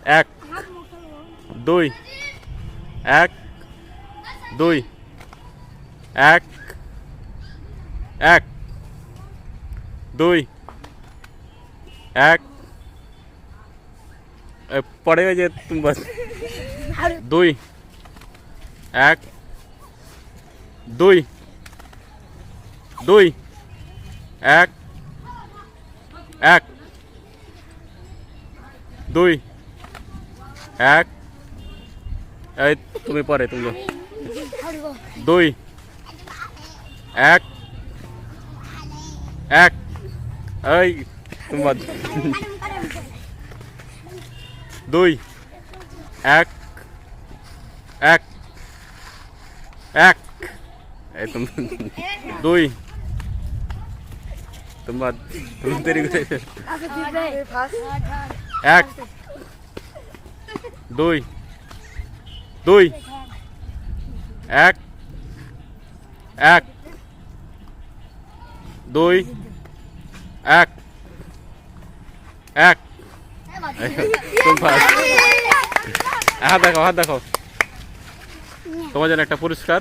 এক, দুই, এক, দুই, এক, এক, দুই, এক, পরে ওই যে তুমি বস, দুই, এক, দুই, দুই, এক, এক, দুই, এক, এই তুমি পরে তুমি বলো। দুই, এক, এক, এই তুমি বলো। দুই, এক, এক, এক, এই তুমি দুই, তোমার তুমি দেরি করে এক, দুই, দুই, এক, এক, দুই, এক, এক, হাত দেখো, হাত দেখো, তোমার জন্য একটা পুরস্কার।